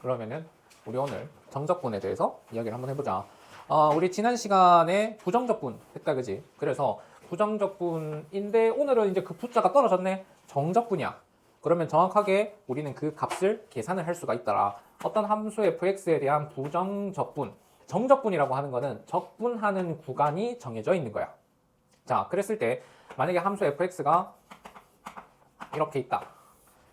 그러면은 우리 오늘 정적분에 대해서 이야기를 한번 해보자. 우리 지난 시간에 부정적분 했다, 그지? 그래서 부정적분인데 오늘은 이제 그 부자가 떨어졌네. 정적분이야. 그러면 정확하게 우리는 그 값을 계산을 할 수가 있더라. 어떤 함수 fx에 대한 부정적분, 정적분이라고 하는 거는 적분하는 구간이 정해져 있는 거야. 자, 그랬을 때 만약에 함수 fx가 이렇게 있다.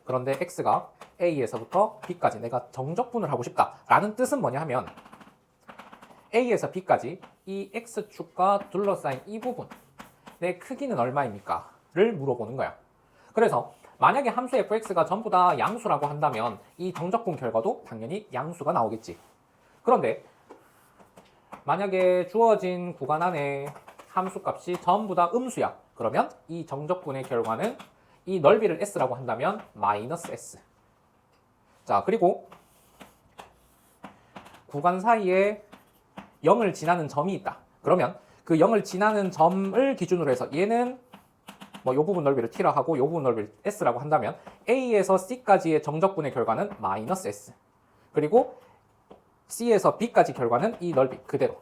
그런데 x가 a에서부터 b까지 내가 정적분을 하고 싶다 라는 뜻은 뭐냐 하면 a에서 b까지 이 x축과 둘러싸인 이 부분 내 크기는 얼마입니까? 를 물어보는 거야. 그래서 만약에 함수 fx가 전부 다 양수라고 한다면 이 정적분 결과도 당연히 양수가 나오겠지. 그런데 만약에 주어진 구간 안에 함수 값이 전부 다 음수야. 그러면 이 정적분의 결과는 이 넓이를 s라고 한다면 마이너스 s. 자, 그리고 구간 사이에 0을 지나는 점이 있다. 그러면 그 0을 지나는 점을 기준으로 해서 얘는 뭐 요 부분 넓이를 t라 하고 요 부분 넓이를 s라고 한다면 a에서 c까지의 정적분의 결과는 마이너스 s. 그리고 c에서 b까지 결과는 이 넓이 그대로.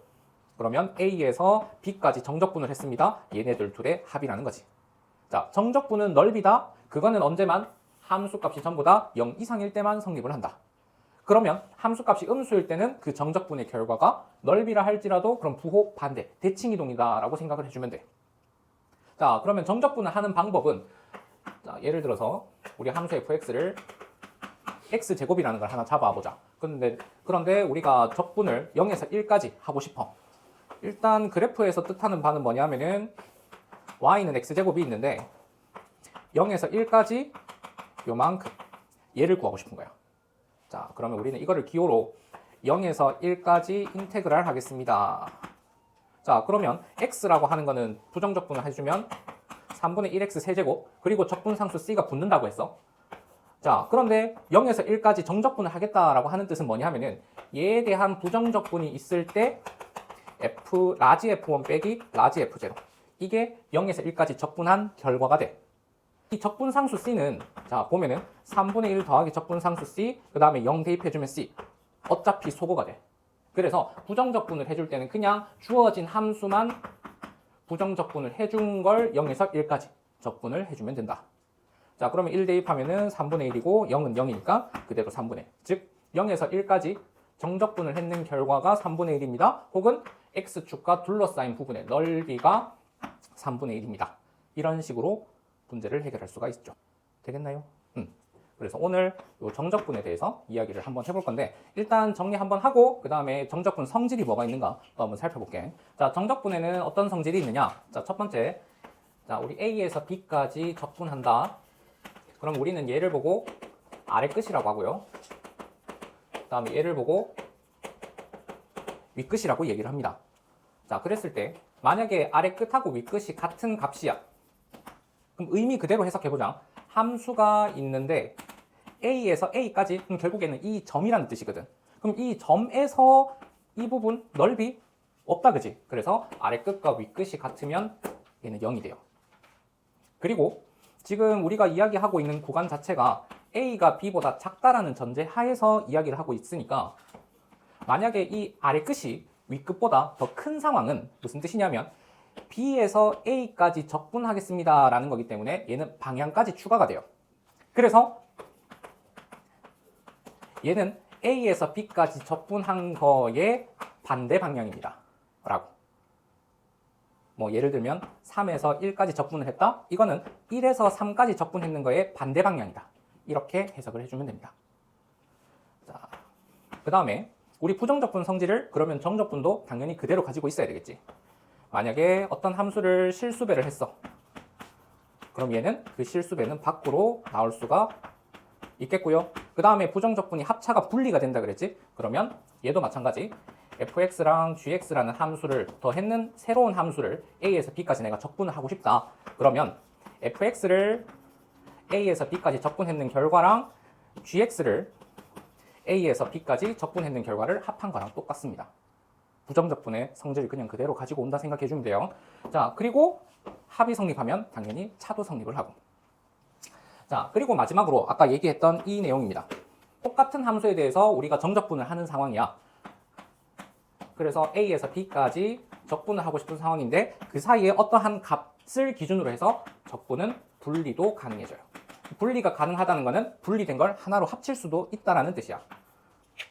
그러면 a에서 b까지 정적분을 했습니다. 얘네들 둘의 합이라는 거지. 자, 정적분은 넓이다. 그거는 언제만? 함수값이 전부 다 0 이상일 때만 성립을 한다. 그러면 함수값이 음수일 때는 그 정적분의 결과가 넓이라 할지라도 그럼 부호 반대, 대칭이동이다 라고 생각을 해주면 돼. 자, 그러면 정적분을 하는 방법은 자, 예를 들어서 우리 함수 fx를 x제곱이라는 걸 하나 잡아보자. 그런데 우리가 적분을 0에서 1까지 하고 싶어. 일단 그래프에서 뜻하는 바는 뭐냐면은 y는 x제곱이 있는데 0에서 1까지 요만큼 얘를 구하고 싶은 거야. 자, 그러면 우리는 이거를 기호로 0에서 1까지 인테그랄 하겠습니다. 자, 그러면 x라고 하는 거는 부정적분을 해주면 3분의 1x 세제곱 그리고 적분상수 c가 붙는다고 했어. 자, 그런데 0에서 1까지 정적분을 하겠다라고 하는 뜻은 뭐냐 하면은 얘에 대한 부정적분이 있을 때 f 라지 f1 빼기 라지 f0 이게 0에서 1까지 적분한 결과가 돼. 이 적분상수 c는 자 보면은 3분의 1 더하기 적분상수 c 그 다음에 0 대입해주면 c 어차피 소거가 돼. 그래서 부정적분을 해줄 때는 그냥 주어진 함수만 부정적분을 해준 걸 0에서 1까지 적분을 해주면 된다. 자, 그러면 1 대입하면은 3분의 1이고 0은 0이니까 그대로 3분의 1. 즉 0에서 1까지 정적분을 했는 결과가 3분의 1입니다. 혹은 x축과 둘러싸인 부분의 넓이가 3분의 1입니다. 이런 식으로 문제를 해결할 수가 있죠. 되겠나요? 그래서 오늘 이 정적분에 대해서 이야기를 한번 해볼 건데 일단 정리 한번 하고 그 다음에 정적분 성질이 뭐가 있는가 또 한번 살펴볼게. 자, 정적분에는 어떤 성질이 있느냐. 자, 첫 번째, 자, 우리 A에서 B까지 적분한다. 그럼 우리는 얘를 보고 아래 끝이라고 하고요. 그 다음에 얘를 보고 위 끝이라고 얘기를 합니다. 자, 그랬을 때 만약에 아래 끝하고 위 끝이 같은 값이야. 그럼 의미 그대로 해석해보자. 함수가 있는데 A에서 A까지 그럼 결국에는 이 점이라는 뜻이거든. 그럼 이 점에서 이 부분 넓이 없다, 그지? 그래서 아래 끝과 위 끝이 같으면 얘는 0이 돼요. 그리고 지금 우리가 이야기하고 있는 구간 자체가 A가 B보다 작다라는 전제 하에서 이야기를 하고 있으니까 만약에 이 아래 끝이 위 끝보다 더 큰 상황은 무슨 뜻이냐면 B에서 A까지 적분하겠습니다 라는 거기 때문에 얘는 방향까지 추가가 돼요. 그래서 얘는 A에서 B까지 적분한 거의 반대 방향입니다 라고. 뭐 예를 들면 3에서 1까지 적분을 했다. 이거는 1에서 3까지 적분했는 거의 반대 방향이다. 이렇게 해석을 해주면 됩니다. 자, 그 다음에 우리 부정적분 성질을 그러면 정적분도 당연히 그대로 가지고 있어야 되겠지. 만약에 어떤 함수를 실수배를 했어. 그럼 얘는 그 실수배는 밖으로 나올 수가 있겠고요. 그 다음에 부정적분이 합차가 분리가 된다 그랬지? 그러면 얘도 마찬가지. fx랑 gx라는 함수를 더했는 새로운 함수를 a에서 b까지 내가 적분을 하고 싶다. 그러면 fx를 a에서 b까지 적분했는 결과랑 gx를 a에서 b까지 적분했는 결과를 합한 거랑 똑같습니다. 부정적분의 성질을 그냥 그대로 가지고 온다 생각해 주면 돼요. 자, 그리고 합이 성립하면 당연히 차도 성립을 하고. 자, 그리고 마지막으로 아까 얘기했던 이 내용입니다. 똑같은 함수에 대해서 우리가 정적분을 하는 상황이야. 그래서 A에서 B까지 적분을 하고 싶은 상황인데 그 사이에 어떠한 값을 기준으로 해서 적분은 분리도 가능해져요. 분리가 가능하다는 것은 분리된 걸 하나로 합칠 수도 있다는 뜻이야.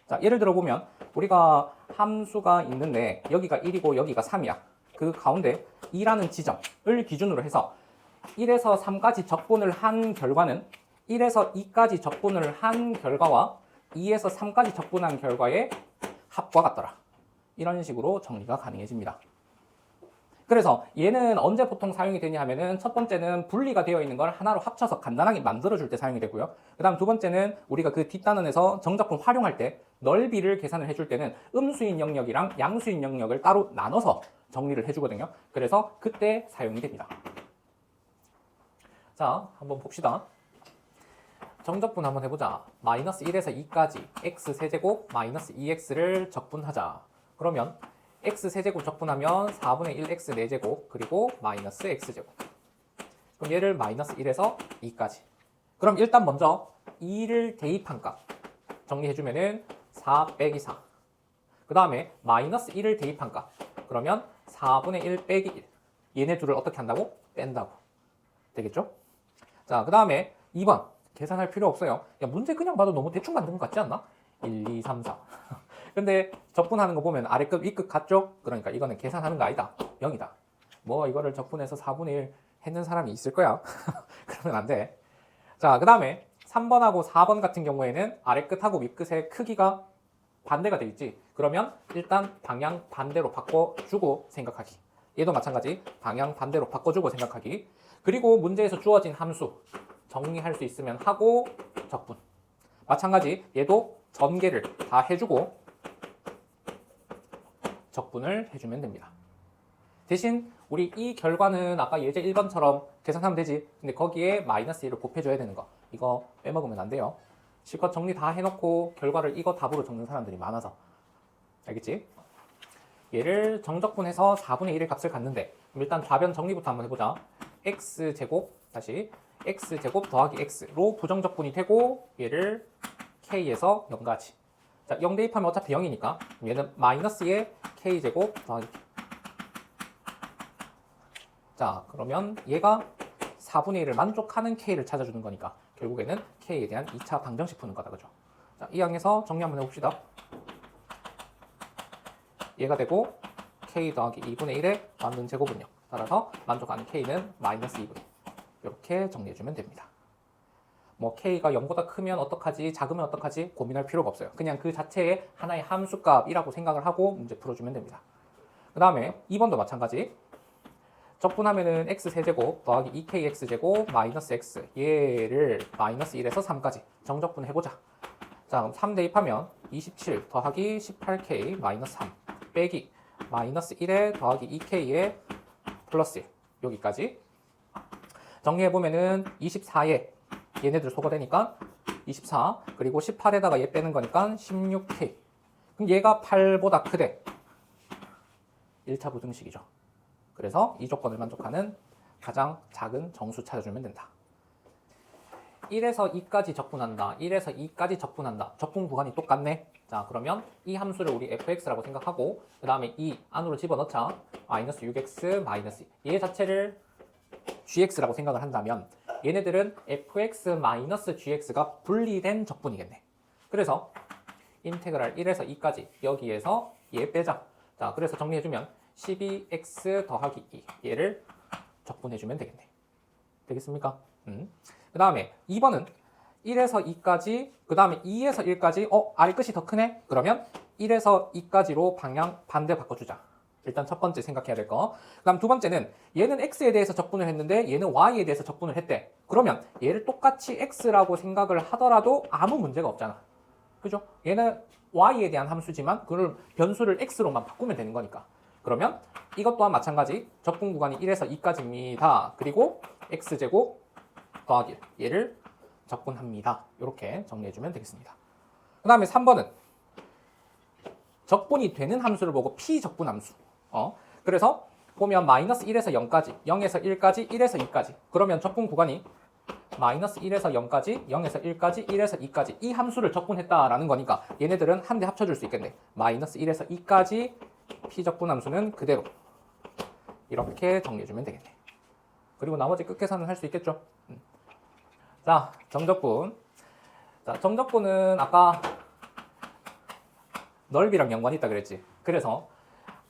자, 예를 들어 보면 우리가 함수가 있는데 여기가 1이고 여기가 3이야. 그 가운데 2라는 지점을 기준으로 해서 1에서 3까지 적분을 한 결과는 1에서 2까지 적분을 한 결과와 2에서 3까지 적분한 결과의 합과 같더라. 이런 식으로 정리가 가능해집니다. 그래서 얘는 언제 보통 사용이 되냐 하면은 첫 번째는 분리가 되어 있는 걸 하나로 합쳐서 간단하게 만들어줄 때 사용이 되고요. 그 다음 두 번째는 우리가 그 뒷단원에서 정적분 활용할 때 넓이를 계산을 해줄 때는 음수인 영역이랑 양수인 영역을 따로 나눠서 정리를 해주거든요. 그래서 그때 사용이 됩니다. 자, 한번 봅시다. 정적분 한번 해보자. 마이너스 1에서 2까지 x 세제곱 마이너스 2x를 적분하자. 그러면 x 세제곱 적분하면 4분의 1x 4제곱 그리고 마이너스 x제곱. 그럼 얘를 마이너스 1에서 2까지. 그럼 일단 먼저 2를 대입한 값 정리해주면은 4 빼기 4. 그 다음에 마이너스 1을 대입한 값. 그러면 4분의 1 빼기 1. 얘네 둘을 어떻게 한다고? 뺀다고. 되겠죠? 자, 그 다음에 2번. 계산할 필요 없어요. 야, 문제 그냥 봐도 너무 대충 만든 것 같지 않나? 1, 2, 3, 4. 근데 적분하는 거 보면 아래급, 위급 같죠? 그러니까 이거는 계산하는 거 아니다. 0이다. 뭐 이거를 적분해서 4분의 1 했는 사람이 있을 거야. 그러면 안 돼. 자, 그 다음에 3번하고 4번 같은 경우에는 아래끝하고 윗끝의 크기가 반대가 되어 있지. 그러면 일단 방향 반대로 바꿔주고 생각하기. 얘도 마찬가지. 방향 반대로 바꿔주고 생각하기. 그리고 문제에서 주어진 함수 정리할 수 있으면 하고 적분. 마찬가지 얘도 전개를 다 해주고 적분을 해주면 됩니다. 대신 우리 이 결과는 아까 예제 1번처럼 계산하면 되지. 근데 거기에 마이너스 1을 곱해줘야 되는 거. 이거 빼먹으면 안 돼요. 실컷 정리 다 해놓고 결과를 이거 답으로 적는 사람들이 많아서. 알겠지? 얘를 정적분해서 4분의 1의 값을 갖는데 그럼 일단 좌변 정리부터 한번 해보자. x제곱 다시 x제곱 더하기 x로 부정적분이 되고 얘를 k에서 0까지. 자, 0 대입하면 어차피 0이니까 얘는 마이너스의 k제곱 더하기 자, 그러면 얘가 4분의 1을 만족하는 k를 찾아주는 거니까 결국에는 k에 대한 2차 방정식 푸는 거다. 그죠? 자, 이 항에서 정리 한번 해봅시다. 얘가 되고 k 더하기 2분의 1의 만든 제곱은요. 따라서 만족하는 k는 마이너스 2분의 1. 이렇게 정리해주면 됩니다. 뭐 k가 0보다 크면 어떡하지, 작으면 어떡하지 고민할 필요가 없어요. 그냥 그 자체의 하나의 함수값이라고 생각을 하고 문제 풀어주면 됩니다. 그 다음에 2번도 마찬가지. 적분하면은 x세제곱 더하기 2kx제곱 마이너스 x 얘를 마이너스 1에서 3까지 정적분 해보자. 자, 그럼 3 대입하면 27 더하기 18k 마이너스 3 빼기 마이너스 1에 더하기 2k에 플러스 1 여기까지 정리해보면은 24에 얘네들 소거되니까 24 그리고 18에다가 얘 빼는 거니까 16k. 그럼 얘가 8보다 크대. 1차 부등식이죠. 그래서 이 조건을 만족하는 가장 작은 정수 찾아주면 된다. 1에서 2까지 적분한다. 1에서 2까지 적분한다. 적분 구간이 똑같네. 자, 그러면 이 함수를 우리 fx라고 생각하고 그 다음에 이 안으로 집어넣자. 마이너스 6x 마이너스 2. 얘 자체를 gx라고 생각을 한다면 얘네들은 fx-gx가 분리된 적분이겠네. 그래서 인테그랄 1에서 2까지 여기에서 얘 빼자. 자, 그래서 정리해주면 12x 더하기 2 얘를 적분해주면 되겠네. 되겠습니까? 그 다음에 2번은 1에서 2까지 그 다음에 2에서 1까지 아래 끝이 더 크네? 그러면 1에서 2까지로 방향 반대 바꿔주자. 일단 첫 번째 생각해야 될 거. 그 다음 두 번째는 얘는 x에 대해서 적분을 했는데 얘는 y에 대해서 적분을 했대. 그러면 얘를 똑같이 x라고 생각을 하더라도 아무 문제가 없잖아. 그죠? 얘는 y에 대한 함수지만 그걸 변수를 x로만 바꾸면 되는 거니까. 그러면 이것 또한 마찬가지 적분 구간이 1에서 2까지입니다. 그리고 x제곱 더하기 1 얘를 적분합니다. 이렇게 정리해주면 되겠습니다. 그 다음에 3번은 적분이 되는 함수를 보고 피적분 함수. 그래서 보면 마이너스 1에서 0까지, 0에서 1까지, 1에서 2까지. 그러면 적분 구간이 마이너스 1에서 0까지, 0에서 1까지, 1에서 2까지 이 함수를 적분했다라는 거니까 얘네들은 한 대 합쳐줄 수 있겠네. 마이너스 1에서 2까지 P적분 함수는 그대로 이렇게 정리해주면 되겠네. 그리고 나머지 끝계산은 할 수 있겠죠. 자, 정적분. 자, 정적분은 아까 넓이랑 연관이 있다 그랬지. 그래서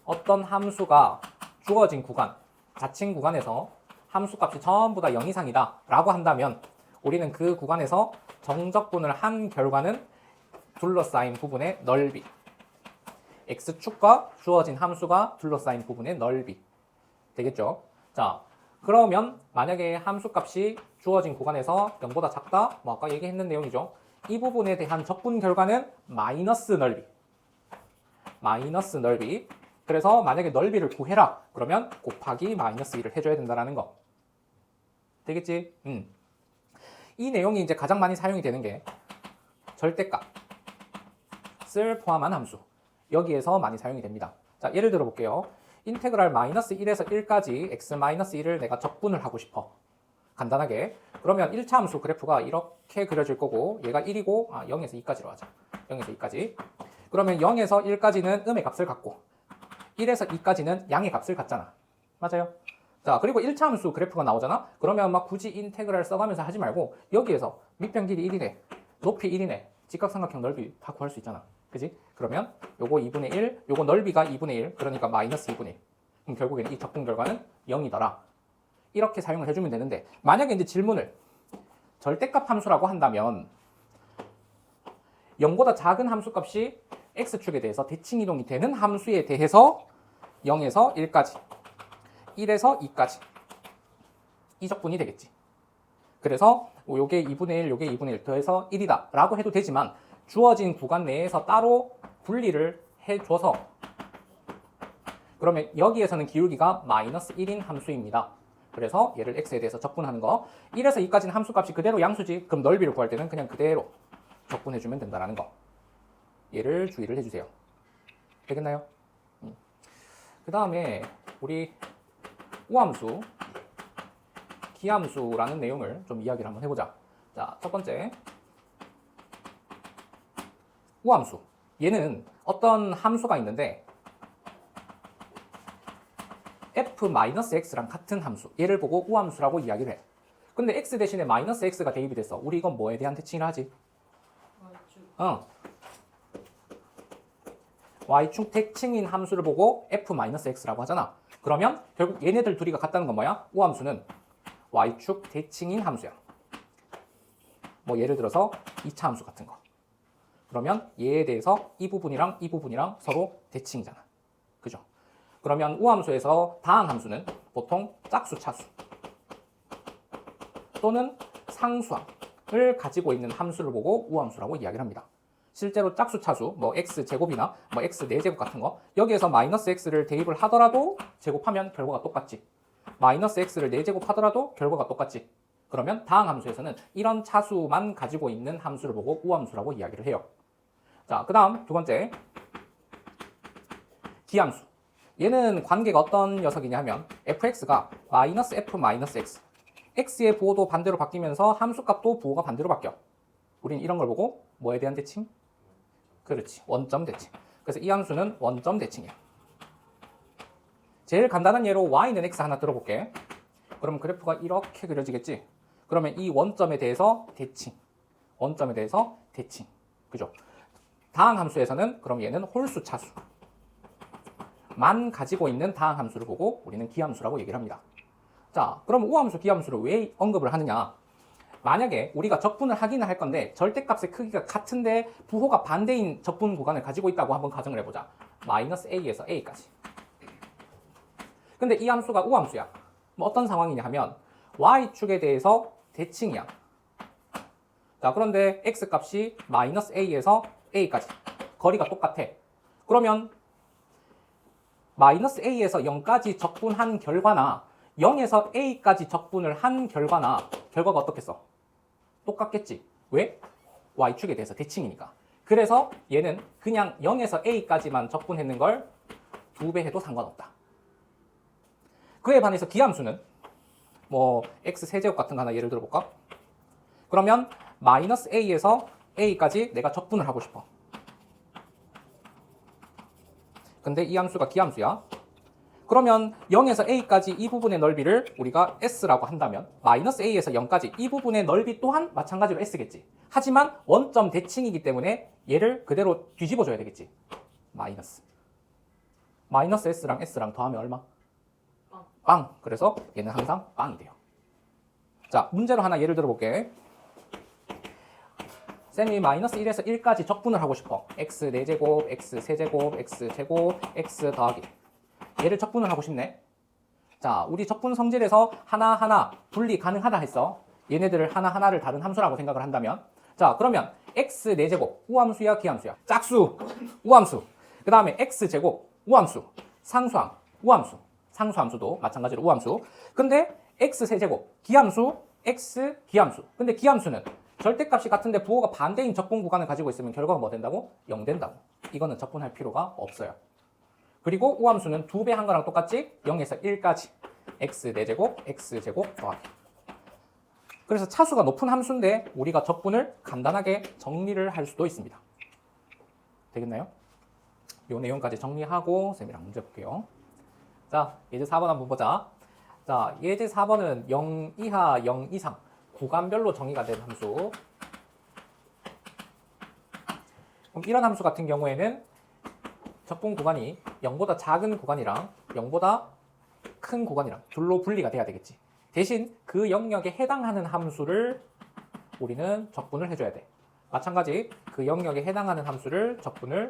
어떤 함수가 주어진 구간, 자칭 구간에서 함수값이 전부 다 0 이상이다 라고 한다면 우리는 그 구간에서 정적분을 한 결과는 둘러싸인 부분의 넓이, x축과 주어진 함수가 둘러싸인 부분의 넓이 되겠죠. 자, 그러면 만약에 함수값이 주어진 구간에서 0보다 작다, 뭐 아까 얘기했는 내용이죠. 이 부분에 대한 적분 결과는 마이너스 넓이. 마이너스 넓이. 그래서 만약에 넓이를 구해라. 그러면 곱하기 마이너스 1을 해줘야 된다는 거. 되겠지? 이 내용이 이제 가장 많이 사용이 되는 게 절대값을 포함한 함수. 여기에서 많이 사용이 됩니다. 자, 예를 들어 볼게요. 인테그랄 마이너스 1에서 1까지 x 마이너스 1을 내가 적분을 하고 싶어. 간단하게. 그러면 1차 함수 그래프가 이렇게 그려질 거고 얘가 1이고 0에서 2까지로 하자. 0에서 2까지. 그러면 0에서 1까지는 음의 값을 갖고 1에서 2까지는 양의 값을 갖잖아. 맞아요? 자, 그리고 1차 함수 그래프가 나오잖아? 그러면 막 굳이 인테그랄 써가면서 하지 말고 여기에서 밑변 길이 1이네. 높이 1이네. 직각삼각형 넓이 다 구할 수 있잖아. 그지? 그러면 요거 2분의 1, 요거 넓이가 2분의 1, 그러니까 마이너스 2분의 1. 그럼 결국에는 이 적분 결과는 0이더라. 이렇게 사용을 해주면 되는데 만약에 이제 질문을 절대값 함수라고 한다면 0보다 작은 함수값이 x축에 대해서 대칭 이동이 되는 함수에 대해서 0에서 1까지, 1에서 2까지 이 적분이 되겠지. 그래서 요게 2분의 1, 요게 2분의 1 더해서 1이다 라고 해도 되지만 주어진 구간 내에서 따로 분리를 해줘서 그러면 여기에서는 기울기가 마이너스 1인 함수입니다. 그래서 얘를 x에 대해서 적분하는 거 1에서 2까지는 함수값이 그대로 양수지. 그럼 넓이를 구할 때는 그냥 그대로 적분해주면 된다는 거. 얘를 주의를 해주세요. 되겠나요? 그 다음에 우리 우함수, 기함수라는 내용을 좀 이야기를 한번 해보자. 자, 첫 번째 우함수. 얘는 어떤 함수가 있는데 f-x랑 같은 함수. 얘를 보고 우함수라고 이야기를 해. 근데 x 대신에 마이너스 x가 대입이 됐어. 우리 이건 뭐에 대한 대칭을 하지? y축 대칭인 함수를 보고 f-x라고 하잖아. 그러면 결국 얘네들 둘이가 같다는 건 뭐야? 우함수는 y축 대칭인 함수야. 뭐 예를 들어서 2차 함수 같은 거. 그러면 얘에 대해서 이 부분이랑 이 부분이랑 서로 대칭이잖아. 그죠? 그러면 우함수에서 다항 함수는 보통 짝수, 차수 또는 상수항을 가지고 있는 함수를 보고 우함수라고 이야기를 합니다. 실제로 짝수, 차수, 뭐 x제곱이나 뭐 x 4제곱 같은 거 여기에서 마이너스 x를 대입을 하더라도 제곱하면 결과가 똑같지. 마이너스 x를 4제곱 하더라도 결과가 똑같지. 그러면 다항 함수에서는 이런 차수만 가지고 있는 함수를 보고 우함수라고 이야기를 해요. 자, 그 다음 두 번째 기함수. 얘는 관계가 어떤 녀석이냐 하면 fx가 마이너스 f 마이너스 x x의 부호도 반대로 바뀌면서 함수값도 부호가 반대로 바뀌어. 우린 이런 걸 보고 뭐에 대한 대칭? 그렇지, 원점 대칭. 그래서 이 함수는 원점 대칭이야. 제일 간단한 예로 y는 x 하나 들어볼게. 그럼 그래프가 이렇게 그려지겠지? 그러면 이 원점에 대해서 대칭, 원점에 대해서 대칭. 그죠? 다항 함수에서는 그럼 얘는 홀수 차수 만 가지고 있는 다항 함수를 보고 우리는 기함수라고 얘기를 합니다. 자, 그럼 우함수, 기함수를 왜 언급을 하느냐? 만약에 우리가 적분을 하기는 할 건데 절대값의 크기가 같은데 부호가 반대인 적분 구간을 가지고 있다고 한번 가정을 해보자. 마이너스 a에서 a까지. 근데 이 함수가 우함수야. 뭐 어떤 상황이냐 하면 y축에 대해서 대칭이야. 자, 그런데 x값이 마이너스 a에서 a까지. 거리가 똑같아. 그러면 마이너스 a에서 0까지 적분한 결과나 0에서 a까지 적분을 한 결과나 결과가 어떻겠어? 똑같겠지. 왜? y축에 대해서 대칭이니까. 그래서 얘는 그냥 0에서 a까지만 적분했는 걸 2배 해도 상관없다. 그에 반해서 기함수는 뭐 x 세제곱 같은 거 하나 예를 들어볼까? 그러면 마이너스 a에서 a까지 내가 적분을 하고 싶어. 근데 이 함수가 기함수야. 그러면 0에서 a까지 이 부분의 넓이를 우리가 s라고 한다면 마이너스 a에서 0까지 이 부분의 넓이 또한 마찬가지로 s겠지. 하지만 원점 대칭이기 때문에 얘를 그대로 뒤집어줘야 되겠지. 마이너스 s랑 s랑 더하면 얼마? 빵. 그래서 얘는 항상 빵이 돼요. 자, 문제로 하나 예를 들어볼게. 쌤이 마이너스 1에서 1까지 적분을 하고 싶어. x 4제곱, x 3제곱, x 제곱, x 더하기. 얘를 적분을 하고 싶네. 자, 우리 적분 성질에서 하나하나 분리 가능하다 했어. 얘네들을 하나하나를 다른 함수라고 생각을 한다면. 자, 그러면 x 4제곱, 우함수야, 기함수야? 짝수, 우함수. 그 다음에 x 제곱, 우함수. 상수함, 우함수. 상수함수도 마찬가지로 우함수. 근데 x 세제곱, 기함수, x 기함수. 근데 기함수는 절대값이 같은데 부호가 반대인 적분 구간을 가지고 있으면 결과가 뭐 된다고? 0 된다고. 이거는 적분할 필요가 없어요. 그리고 우함수는 2배 한 거랑 똑같지? 0에서 1까지. x 4제곱, x 제곱 더하기. 그래서 차수가 높은 함수인데 우리가 적분을 간단하게 정리를 할 수도 있습니다. 되겠나요? 이 내용까지 정리하고 쌤이랑 문제 볼게요. 자, 예제 4번 한번 보자. 자, 예제 4번은 0 이하, 0 이상 구간별로 정의가 된 함수. 그럼 이런 함수 같은 경우에는 적분 구간이 0보다 작은 구간이랑 0보다 큰 구간이랑 둘로 분리가 돼야 되겠지. 대신 그 영역에 해당하는 함수를 우리는 적분을 해줘야 돼. 마찬가지 그 영역에 해당하는 함수를 적분을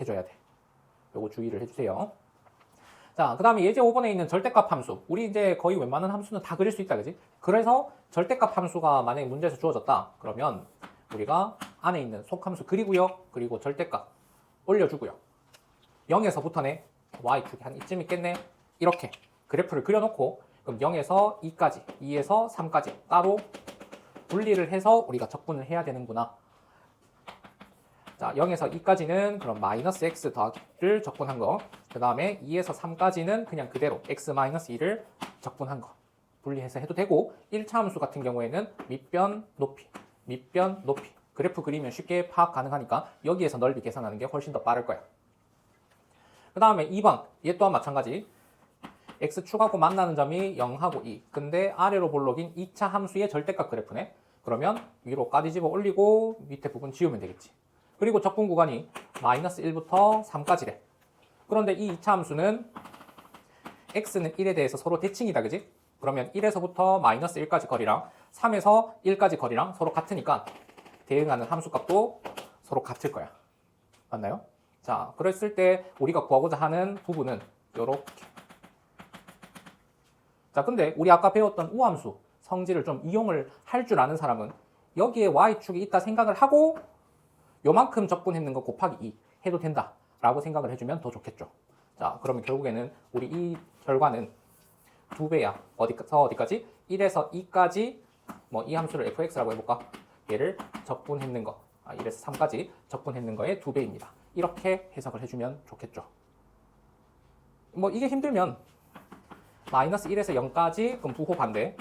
해줘야 돼. 요거 주의를 해주세요. 자, 그 다음에 예제 5번에 있는 절대값 함수. 우리 이제 거의 웬만한 함수는 다 그릴 수 있다, 그지? 그래서 절대값 함수가 만약에 문제에서 주어졌다. 그러면 우리가 안에 있는 속함수 그리고요. 그리고 절대값 올려주고요. 0에서부터네. y축이 한 이쯤 있겠네. 이렇게 그래프를 그려놓고 그럼 0에서 2까지, 2에서 3까지 따로 분리를 해서 우리가 적분을 해야 되는구나. 자, 0에서 2까지는 그럼 마이너스 x 더하기를 적분한 거. 그 다음에 2에서 3까지는 그냥 그대로 x 마이너스 2를 적분한 거. 분리해서 해도 되고 1차 함수 같은 경우에는 밑변 높이, 밑변 높이. 그래프 그리면 쉽게 파악 가능하니까 여기에서 넓이 계산하는 게 훨씬 더 빠를 거야. 그 다음에 2번, 얘 또한 마찬가지. x축하고 만나는 점이 0하고 2. 근데 아래로 볼록인 2차 함수의 절대값 그래프네. 그러면 위로 까뒤집어 올리고 밑에 부분 지우면 되겠지. 그리고 적분 구간이 마이너스 1부터 3까지래. 그런데 이 2차 함수는 x는 1에 대해서 서로 대칭이다, 그지? 그러면 1에서부터 마이너스 1까지 거리랑 3에서 1까지 거리랑 서로 같으니까 대응하는 함수값도 서로 같을 거야. 맞나요? 자, 그랬을 때 우리가 구하고자 하는 부분은 요렇게. 자, 근데 우리 아까 배웠던 우함수 성질을 좀 이용을 할 줄 아는 사람은 여기에 y축이 있다 생각을 하고 요만큼 적분했는 거 곱하기 2 해도 된다 라고 생각을 해주면 더 좋겠죠. 자, 그러면 결국에는 우리 이 결과는 2배야. 어디서 어디까지? 1에서 2까지 뭐 이 함수를 fx라고 해볼까? 얘를 적분했는 거 1에서 3까지 적분했는 거의 2배입니다. 이렇게 해석을 해주면 좋겠죠. 뭐 이게 힘들면 마이너스 1에서 0까지 그럼 부호 반대.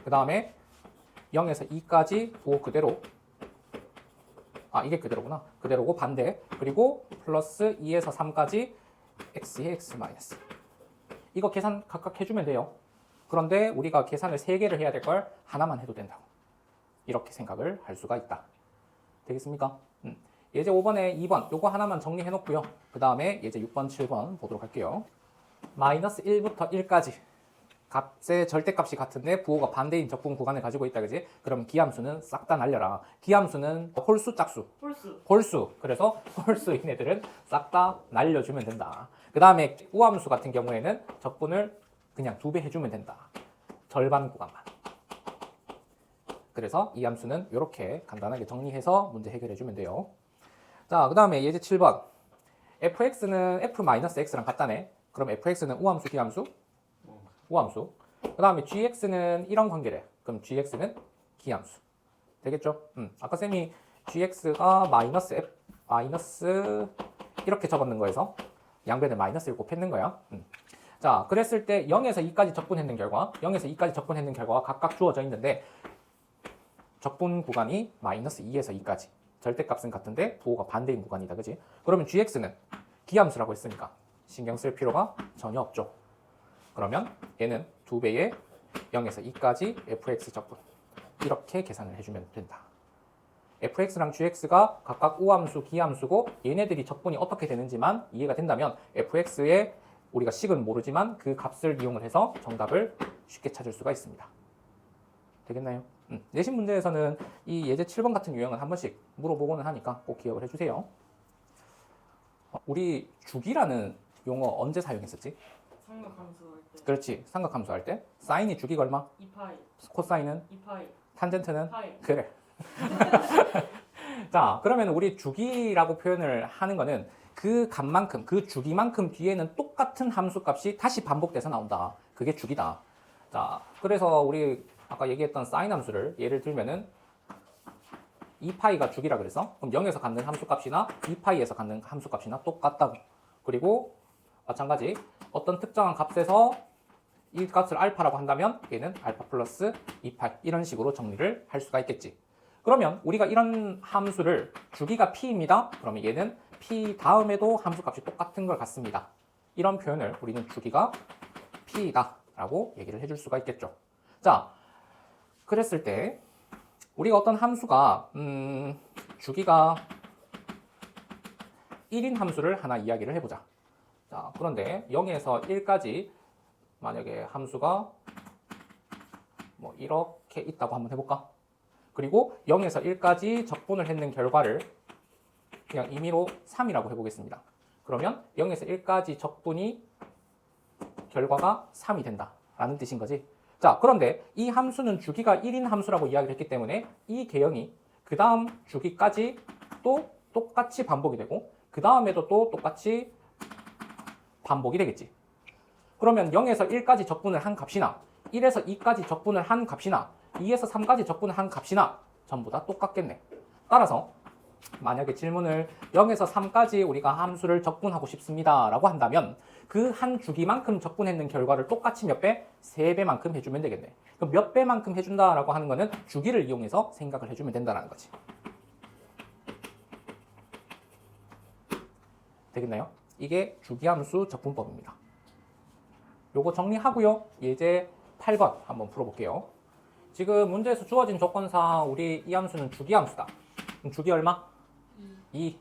그 다음에 0에서 2까지 부호 그대로. 이게 그대로구나. 그대로고 반대. 그리고 플러스 2에서 3까지 x의 x 마이너스. 이거 계산 각각 해주면 돼요. 그런데 우리가 계산을 3개를 해야 될 걸 하나만 해도 된다고. 이렇게 생각을 할 수가 있다. 되겠습니까? 예제 5번에 2번 요거 하나만 정리해 놓고요. 그 다음에 예제 6번, 7번 보도록 할게요. 마이너스 1부터 1까지 값의 절대값이 같은데 부호가 반대인 적분 구간을 가지고 있다, 그지? 그럼 기함수는 싹 다 날려라. 기함수는 홀수, 짝수? 홀수. 그래서 홀수인 애들은 싹 다 날려주면 된다. 그 다음에 우함수 같은 경우에는 적분을 그냥 2배 해주면 된다. 절반 구간만. 그래서 이 함수는 이렇게 간단하게 정리해서 문제 해결해주면 돼요. 자, 그 다음에 예제 7번. fx는 f-x랑 같다네. 그럼 fx는 우함수, 기함수? 우함수. 그 다음에 gx는 이런 관계래. 그럼 gx는 기함수. 되겠죠? 아까 쌤이 gx가 마이너스 f, 마이너스 이렇게 적었는 거에서 양변에 마이너스를 곱했는 거야. 자, 자, 그랬을 때 0에서 2까지 적분했는 결과, 0에서 2까지 적분했는 결과가 각각 주어져 있는데 적분 구간이 마이너스 2에서 2까지. 절대값은 같은데 부호가 반대인 구간이다. 그지? 그러면 gx는 기함수라고 했으니까 신경 쓸 필요가 전혀 없죠. 그러면 얘는 2배의 0에서 2까지 fx 적분. 이렇게 계산을 해주면 된다. fx랑 gx가 각각 우함수, 기함수고 얘네들이 적분이 어떻게 되는지만 이해가 된다면 fx의 우리가 식은 모르지만 그 값을 이용을 해서 정답을 쉽게 찾을 수가 있습니다. 되겠나요? 내신 문제에서는 이 예제 7번 같은 유형은 한 번씩 물어보고는 하니까 꼭 기억을 해주세요. 우리 주기라는 용어 언제 사용했었지? 삼각함수 할 때. 그렇지. 삼각함수 할 때. 사인이 주기가 얼마? 2파이. 코사인은? 2파이. 탄젠트는? 파이. 그래. 자, 그러면 우리 주기라고 표현을 하는 거는 그 값만큼, 그 주기만큼 뒤에는 똑같은 함수값이 다시 반복돼서 나온다. 그게 주기다. 자, 그래서 우리 아까 얘기했던 사인 함수를 예를 들면은 2파이가 주기라 그래서 그럼 0에서 갖는 함수값이나 2파이에서 갖는 함수값이나 똑같다고. 그리고 마찬가지 어떤 특정한 값에서 이 값을 알파라고 한다면 얘는 알파 플러스 2파이 이런 식으로 정리를 할 수가 있겠지. 그러면 우리가 이런 함수를 주기가 p입니다. 그러면 얘는 p 다음에도 함수값이 똑같은 걸 갖습니다. 이런 표현을 우리는 주기가 p이다 라고 얘기를 해줄 수가 있겠죠. 자, 그랬을 때 우리가 어떤 함수가 주기가 1인 함수를 하나 이야기를 해보자. 자, 그런데 0에서 1까지 만약에 함수가 뭐 이렇게 있다고 한번 해볼까? 그리고 0에서 1까지 적분을 했는 결과를 그냥 임의로 3이라고 해보겠습니다. 그러면 0에서 1까지 적분이 결과가 3이 된다 라는 뜻인 거지. 자, 그런데 이 함수는 주기가 1인 함수라고 이야기를 했기 때문에 이 개형이 그 다음 주기까지 또 똑같이 반복이 되고 그 다음에도 또 똑같이 반복이 되겠지. 그러면 0에서 1까지 적분을 한 값이나 1에서 2까지 적분을 한 값이나 2에서 3까지 적분을 한 값이나 전부 다 똑같겠네. 따라서 만약에 질문을 0에서 3까지 우리가 함수를 적분하고 싶습니다 라고 한다면 그 한 주기만큼 적분했는 결과를 똑같이 몇 배? 3배만큼 해주면 되겠네. 그럼 몇 배만큼 해준다라고 하는 거는 주기를 이용해서 생각을 해주면 된다는 거지. 되겠나요? 이게 주기함수 적분법입니다. 요거 정리하고요. 예제 8번 한번 풀어볼게요. 지금 문제에서 주어진 조건상 우리 이 함수는 주기함수다. 그럼 주기 얼마? 2.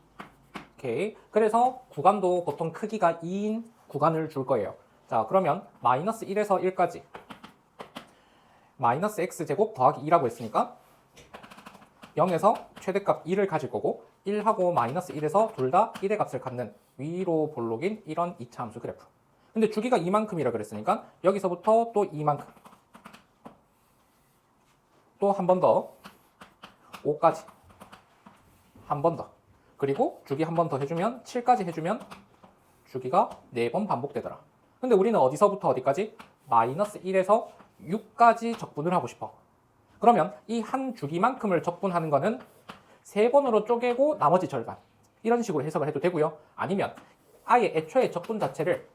오케이. 그래서 구간도 보통 크기가 2인 구간을 줄 거예요. 자, 그러면 마이너스 1에서 1까지 마이너스 x제곱 더하기 2라고 했으니까 0에서 최대값 2를 가질 거고 1하고 마이너스 1에서 둘 다 1의 값을 갖는 위로 볼록인 이런 2차 함수 그래프. 근데 주기가 이만큼이라 그랬으니까 여기서부터 또 이만큼 또 한 번 더 5까지 한 번 더 그리고 주기 한 번 더 해주면 7까지 해주면 주기가 4번 반복되더라. 근데 우리는 어디서부터 어디까지? 마이너스 1에서 6까지 적분을 하고 싶어. 그러면 이 한 주기만큼을 적분하는 거는 3번으로 쪼개고 나머지 절반 이런 식으로 해석을 해도 되고요. 아니면 아예 애초에 적분 자체를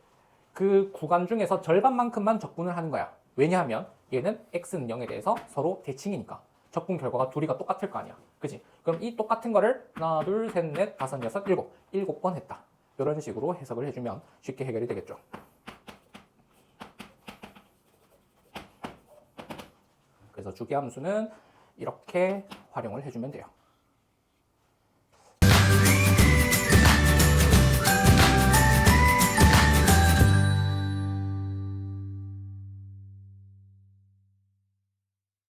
그 구간 중에서 절반만큼만 적분을 하는 거야. 왜냐하면 얘는 x는 0에 대해서 서로 대칭이니까 적분 결과가 둘이가 똑같을 거 아니야. 그지? 그럼 이 똑같은 거를 하나, 둘, 셋, 넷, 다섯, 여섯, 일곱 번 했다. 이런 식으로 해석을 해주면 쉽게 해결이 되겠죠. 그래서 주기함수는 이렇게 활용을 해주면 돼요.